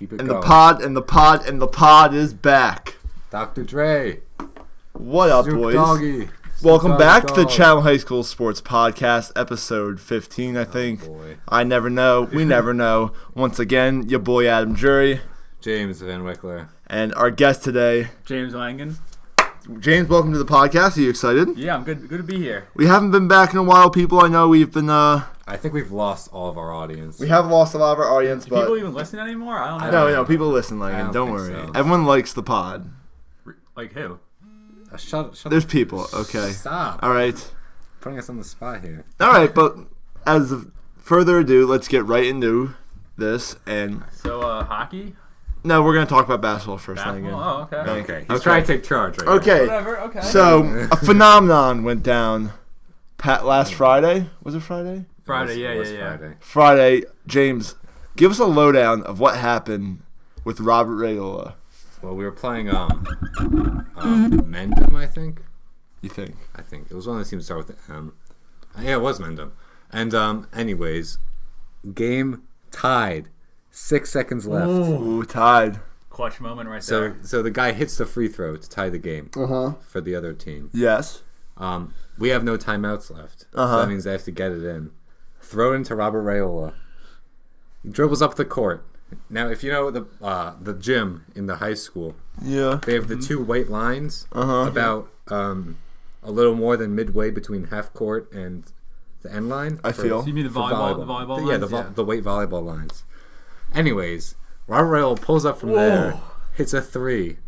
Keep it And going. the pod is back. Dr. Dre. What up, Snoop boys? Doggy. Welcome Snoop back Doggy to the Dog. Chatham Highschool Sports Podcast, episode 15, I think. Boy. I never know. We never know. Once again, your boy Adam Jury. James Van Wickler. And our guest today, James Langan. James, welcome to the podcast. Are you excited? Yeah, I'm good. Good to be here. We haven't been back in a while, people. I know we've been, I think we've lost all of our audience. we have lost a lot of our audience, Do but... people even listen anymore? I don't know. No, people listen, I Langan. don't Don't think worry. so. Everyone likes the pod. Like who? Shut There's people, okay. Stop. All right. Putting us on the spot here. All right, but as of further ado, let's get right into this. And So, hockey? no, we're going to talk about basketball first. Basketball? Langan. Oh, okay. Okay. He's Okay. trying to take charge right Okay. Whatever, okay. So, a phenomenon went down last Friday. Was it Friday? now. Friday, It was yeah. Friday. Friday. James, give us a lowdown of what happened with Robert Rayola, Well, we were playing Mendham, I think. you think? I think. It was one of the teams that started with M. Yeah, it was Mendham. And anyways, game tied. 6 seconds left. Ooh, tied. Clutch moment right So there. so the guy hits the free throw to tie the game Uh-huh. for the other team. Yes. We have no timeouts left. Uh-huh. So that means they have to get it in. Throw it into Robert Rayola. He dribbles up the court. Now, if you know the gym in the high school, Yeah. they have the two white lines Uh-huh. about a little more than midway between half court and the end line. I feel. So you mean the volleyball Yeah, lines? the white volleyball lines. Anyways, Robert Rayola pulls up from there, hits a three,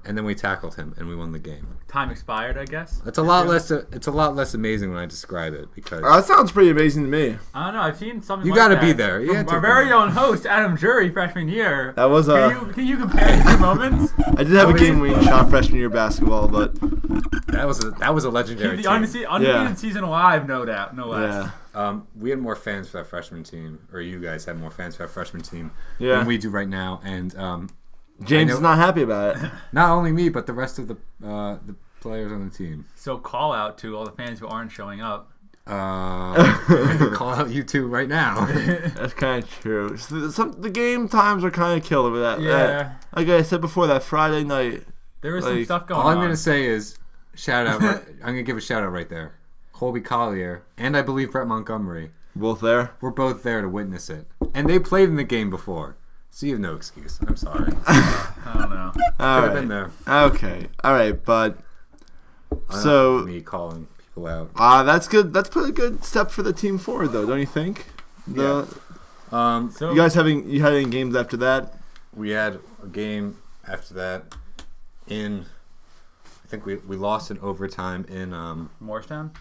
and then we tackled him and we won the game. Time expired, I guess. It's a lot less. It's a lot less amazing when I describe it because That sounds pretty amazing to me. I don't know. I've seen something You like gotta that be there. You from had to our be very there. own host, Adam Jury, freshman year. That was Can you compare the two moments? I did have a game-winning shot freshman year basketball, but that was a legendary The team. undefeated season alive, no doubt, no less. yeah. We had more fans for that freshman team, or you guys had more fans for that freshman team Yeah. than we do right now. And James I is know- not happy about it. not only me, but the rest of the players on the team. So call out to all the fans who aren't showing up. Call out you two right now. That's kind of true. The game times are kind of killed over that. Yeah. Like I said before, that Friday night. There was some Like, stuff going All I'm on. gonna say is shout out. I'm gonna give a shout out right there. Colby Collier and I believe Brett Montgomery Both there. were both there to witness it, and they played in the game before, so you have no excuse. I'm sorry. I don't know. All Could have right. been there. Okay. All right. But so me calling people out. that's good. That's pretty good step for the team forward, though, don't you think? So You guys had any games after that? We had a game after that in. I think we lost in overtime in Morristown?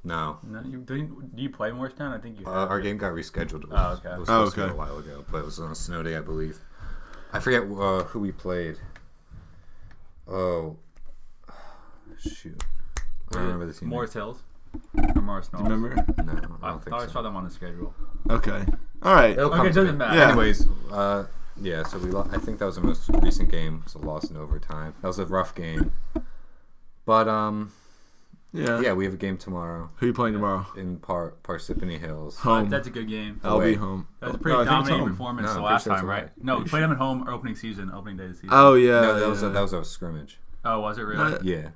no. No, do you play Morristown? I think you have. Our game got rescheduled. It was, Oh, okay. It was Oh, supposed to be okay. a while ago, but it was on a snow day, I believe. I forget who we played. Oh, shoot! I don't remember the team. Morris Hills? Or Morris Knolls? Remember? No, I I don't think thought I so. saw them on the schedule. Okay. All right. It'll Okay, come it to doesn't me. matter. Yeah. Anyways, yeah. So I think that was the most recent game. It was a loss in overtime. That was a rough game. But yeah, we have a game tomorrow Who you playing tomorrow? in Parsippany Hills. Home. That's a good game. I'll be away. home. That was a No, pretty I think it's dominating home. performance No, the I'm last pretty sure time, it's right? away. No, we played them at home opening day of the season. Oh yeah. No, yeah. that was a scrimmage. Oh, was it really? Uh, Yeah.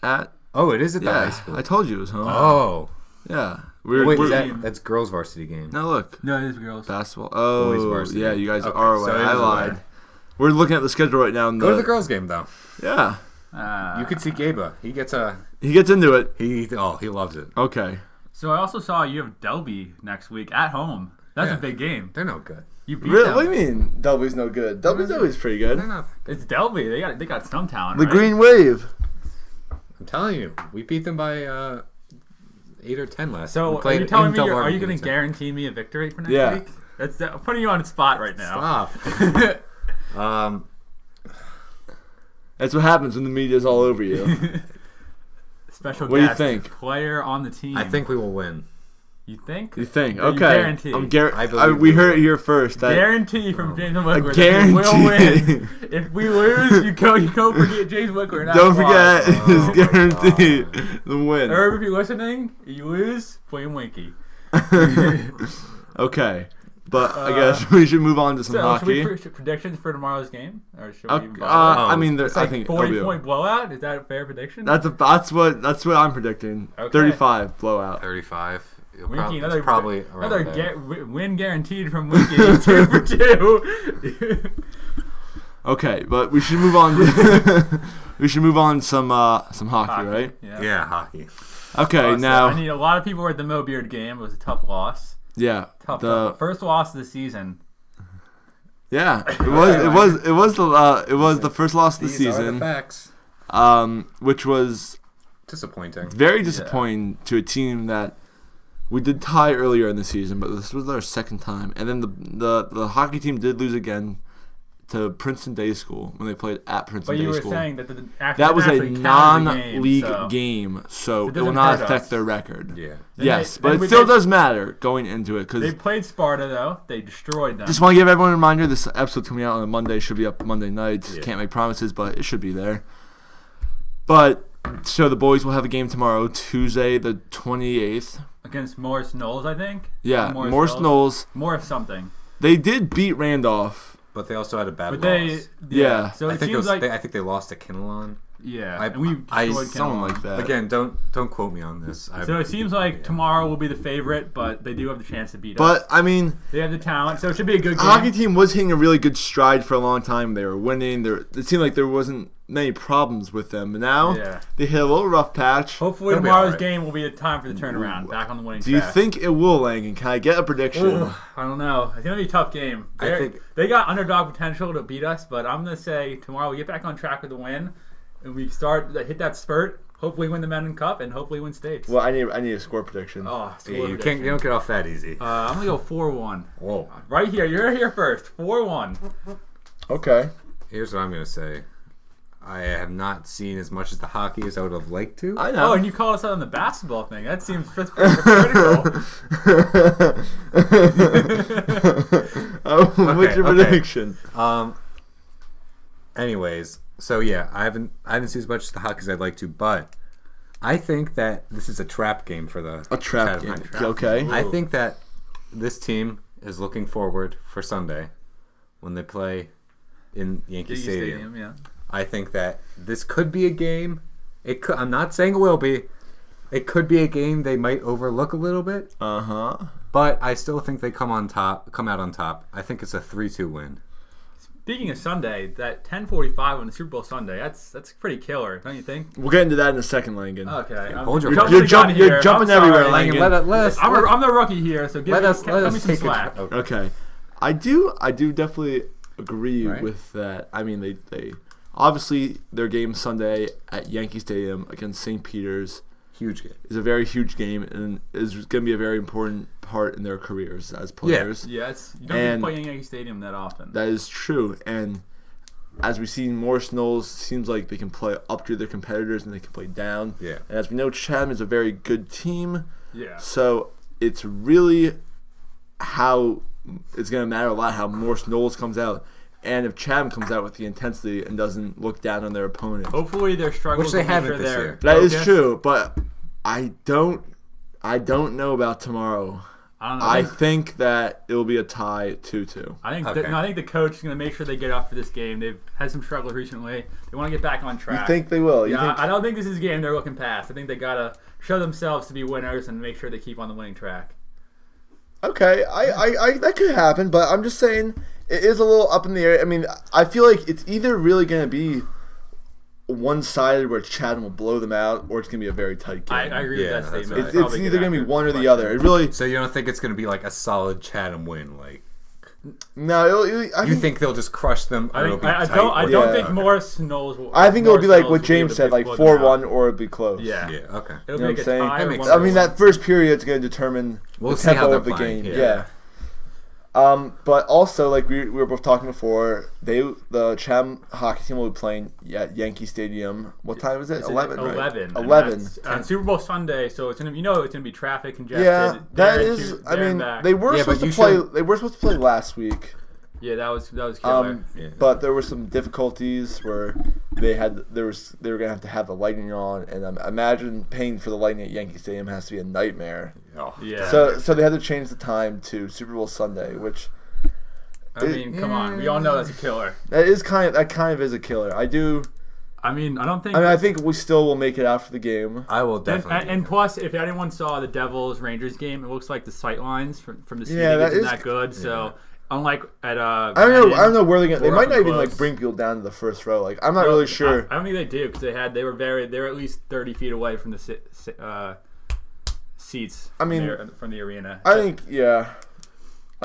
At Oh, it is at the high yeah. school. I told you it was home. Oh, Yeah. wait, we're that's girls' varsity game. now look. No, it is girls. Basketball. Boys Oh, varsity. yeah, you guys Okay, are so away. it I is lied. away. We're looking at the schedule right now. And Go to the girls' game though. Yeah, You could see Gaba. He gets he gets into it. he loves it. Okay. So I also saw you have Delby next week at home. That's Yeah. a big game. They're no good. You beat Really? them. What do you mean? Delby's no good. Delby's pretty They're good. not. It's Delby. They got some talent. The right? Green Wave. I'm telling you, we beat them by 8 or 10 last. So we are played you telling in me double are you going arguments. to guarantee me a victory for next Yeah. week? That's I'm putting you on the spot right now. Stop. That's what happens when the media's all over you. Special What do you guest, think? player on the team. I think we will win. You think? You think? Or you Okay. guarantee? I believe we we heard will. it here first. That Guarantee from James Wickler. guarantee. That we will win. If we lose, you go forget James Wickler. And Don't I forget won. his guarantee the win. Herb, if you're listening, you lose, play him Winky. Okay. But I guess we should move on to some hockey. Should we predictions for tomorrow's game, or should we? Even I mean, it's I think 40-point blowout. Is that a fair prediction? That's what I'm predicting. Okay. 35 blowout. 35. Winky, Probably another win guaranteed from Winky. 2-for-2. Okay, but we should move on. We should move on some hockey, right? Yeah, hockey. Okay, now I need a lot of people were at the Mo Beard game. It was a tough loss. Yeah, Tough. First loss of the season. Yeah, it was the first loss of the season. These are the facts. Which was disappointing. Very disappointing to a team that we did tie earlier in the season, but this was our second time. And then the hockey team did lose again to Princeton Day School when they played at Princeton Day School. But you were saying that was a non-league game, so it will not affect their record. Yeah. Yes, but it still does matter going into it. Cause they played Sparta, though. They destroyed them. Just want to give everyone a reminder, this episode coming out on a Monday, should be up Monday night. Yeah. Can't make promises, but it should be there. But, so the boys will have a game tomorrow, Tuesday the 28th. Against Morris Knowles, I think? Yeah, Morris Knowles. Morris something. They did beat Randolph. But they also had a bad loss. Yeah. So I think they lost to Kinnelon. Yeah. I something like that. Again, don't quote me on this. So it seems like tomorrow will be the favorite, but they do have the chance to beat us. But I mean, they have the talent, so it should be a good game. Hockey team was hitting a really good stride for a long time. They were winning. It seemed like there wasn't many problems with them. But now they hit a little rough patch. Hopefully tomorrow's game will be a time for the turnaround, back on the winning track. Do you think it will, Langan? Can I get a prediction? Ooh, I don't know. It's gonna be a tough game. I think they got underdog potential to beat us, but I'm gonna say tomorrow we get back on track with the win, and we hit that spurt. Hopefully win the Mountain Cup and hopefully win states. Well, I need a score prediction. You don't get off that easy. I'm gonna go 4-1. Whoa! Right here, you're here first. 4-1. Okay. Here's what I'm gonna say. I have not seen as much as the hockey as I would have liked to. I know. Oh, and you call us out on the basketball thing. That seems critical. What's your prediction? Anyways, so yeah, I haven't seen as much as the hockey as I'd like to, but I think that this is a trap game for the trap game. Okay. I think that this team is looking forward for Sunday when they play in Yankee Stadium. Yeah. I think that this could be a game. I'm not saying it will be. It could be a game they might overlook a little bit. But I still think they come out on top. I think it's a 3-2 win. Speaking of Sunday, that 10:45 on the Super Bowl Sunday, that's pretty killer, don't you think? We'll get into that in a second, Langan. Okay. You're jumping everywhere, Langan. I'm the rookie here, so give me some slack. Okay. I do definitely agree with that. I mean, they obviously their game Sunday at Yankee Stadium against St. Peter's huge game. Is a very huge game and is going to be a very important part in their careers as players. Yeah, you don't play in Yankee Stadium that often. That is true. And as we've seen, Morris Knowles seems like they can play up to their competitors and they can play down. Yeah. And as we know, Chatham is a very good team. Yeah. So it's really how it's going to matter a lot how Morris Knowles comes out. And if Chatham comes out with the intensity and doesn't look down on their opponent. Hopefully their struggles which they haven't this year. That is true, but I don't know about tomorrow. I think that it will be a tie 2-2. I think the coach is going to make sure they get up for this game. They've had some struggles recently. They want to get back on track. You think they will? I don't think this is a game they're looking past. I think they got to show themselves to be winners and make sure they keep on the winning track. Okay, I that could happen, but I'm just saying it is a little up in the air. I mean, I feel like it's either really going to be one-sided where Chatham will blow them out, or it's going to be a very tight game. I agree with that statement. It's either going to be one or the other. It really. So you don't think it's going to be like a solid Chatham win, like? No, you think they'll just crush them? I don't think Morris Knowles will. I think it'll be like what James said, like 4-1, or it'll be close. Yeah. Okay. It'll be like a tie. I mean, that first period is going to determine the tempo of the game. Yeah. But also, like we were both talking before, the Chatham hockey team will be playing at Yankee Stadium. What time is it? 11, right? 11. On Super Bowl Sunday, so it's gonna be traffic congested. Yeah, that is. I mean, they were supposed to play. They were supposed to play last week. Yeah, that was killer. But there were some difficulties where they were gonna have to have the lighting on, and imagine paying for the lighting at Yankee Stadium has to be a nightmare. Oh. Yeah. So they had to change the time to Super Bowl Sunday, which come on, we all know that's a killer. That kind of is a killer. I think we still will make it out for the game. I will definitely. And plus, if anyone saw the Devils Rangers game, it looks like the sight lines from the city isn't that good. Yeah. So unlike at I don't know where they might not even like bring people down to the first row. Like I'm not really sure. I don't think they do because they were at least 30 feet away from the seats. From the arena. I think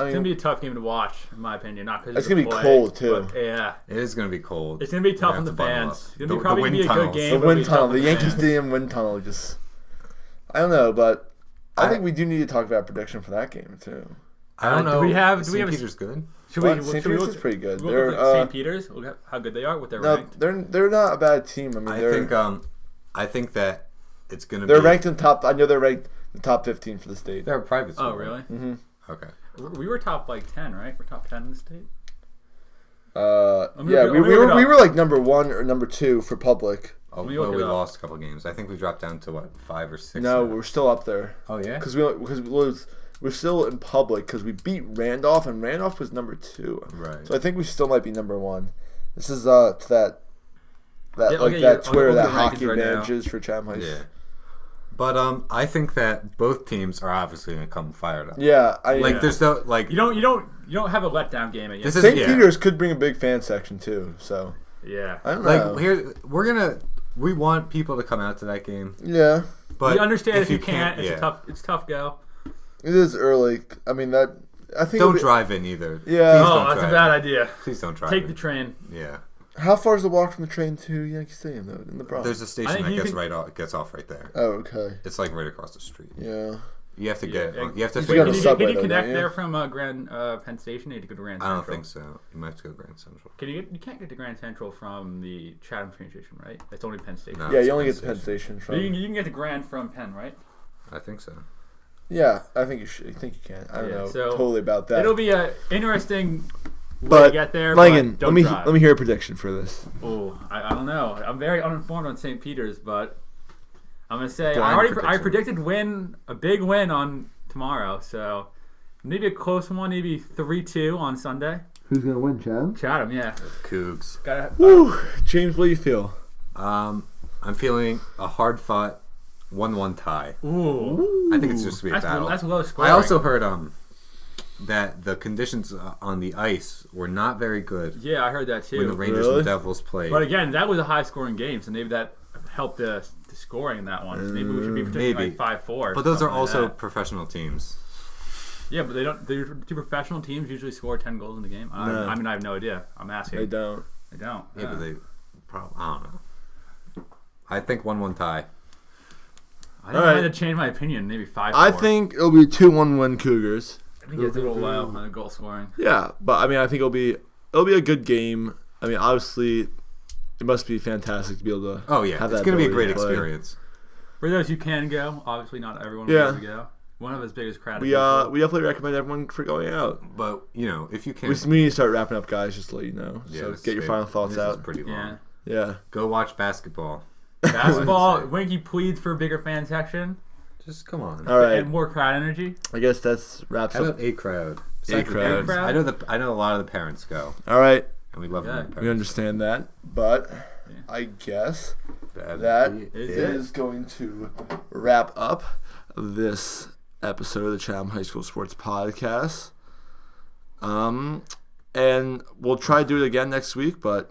it's gonna be a tough game to watch, in my opinion. Not because it's gonna be cold too. Yeah, it is gonna be cold. It's gonna be tough on the fans. It's probably gonna be a good game. The wind tunnel, the Yankee Stadium wind tunnel. Just I don't know, but I think we do need to talk about prediction for that game too. I don't know. Do we have St. Peter's good? St. Peter's is pretty good. St. Peter's. Look at how good they are. What they're ranked. They're not a bad team. I think that it's gonna. They're ranked in top. I know they're ranked in the top 15 for the state. They're a private school. Oh really? Mm-hmm. Okay. We were top 10, right? We're top 10 in the state. We were like number 1 or number 2 for public. Oh, we lost a couple games. I think we dropped down to 5 or 6. No, we're still up there. Oh yeah. Because we're still in public because we beat Randolph and Randolph was number 2. Right. So I think we still might be number 1. This is to that Twitter that hockey advantages for Chatham Highschool. Yeah. But I think that both teams are obviously going to come fired up. Yeah, there's no you don't have a letdown game at St. Peter's could bring a big fan section too. So yeah, I don't know. We want people to come out to that game. Yeah, but we understand if you can't. It's tough go. It is early. I mean I think don't drive in either. Yeah, that's a bad idea. Please don't drive. Take the train. Yeah. How far is the walk from the train to Yankee Stadium, though, in the Bronx? There's a station that gets off right there. Oh, okay. It's like right across the street. Yeah. You have to get. You have to. Can you connect there from Grand Penn Station? You need to go to Grand Central. I don't think so. You might have to go to Grand Central. You can't get to Grand Central from the Chatham train station, right? It's only Penn Station. No, yeah, you only get to Penn Station from. You can get to Grand from Penn, right? I think so. Yeah, I think you should. I think you can. I don't know totally about that. It'll be an interesting. Way to get there, Langan, let me hear a prediction for this. Oh, I don't know. I'm very uninformed on St. Peter's, but I'm gonna say I predicted a big win on tomorrow, so maybe a close one, maybe 3-2 on Sunday. Who's gonna win, Chatham? Chatham, yeah. Cougs. James, what do you feel? I'm feeling a hard-fought 1-1 tie. Ooh. I think it's just gonna be a battle. That's low scoring. I also heard that the conditions on the ice were not very good. Yeah, I heard that too. When the Rangers and Devils played. But again, that was a high-scoring game, so maybe that helped the scoring in that one. So maybe we should be predicting like 5-4. But those are also professional teams. Yeah, but do professional teams usually score 10 goals in the game? No. I have no idea. I'm asking. They don't. Yeah, but they probably. I don't know. I think 1-1 tie. I think I had to change my opinion. Maybe 5-4. I think it'll be 2-1 win Cougars. I think it's a little low on the goal scoring. Yeah, but I mean, I think it'll be a good game. I mean, obviously, it must be fantastic to be able to. Oh yeah, have it's going to be a great experience. For those who can go, obviously not everyone will be able to go. One of his biggest crowds. We definitely recommend everyone for going out. But if you can, we need to start wrapping up, guys. Just to let you know. Yeah, so get your final thoughts out. Is pretty long. Yeah. Go watch basketball. Winky pleads for a bigger fan section. Just come on. All right. And more crowd energy. I guess that's wraps up. How about a crowd? A crowd. I know a lot of the parents go. All right. And we love them. We understand that, but I guess that is going to wrap up this episode of the Chatham High School Sports Podcast. And we'll try to do it again next week, but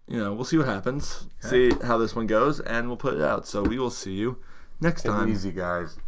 we'll see what happens. See how this one goes, and we'll put it out. So we will see you next time. Easy, guys.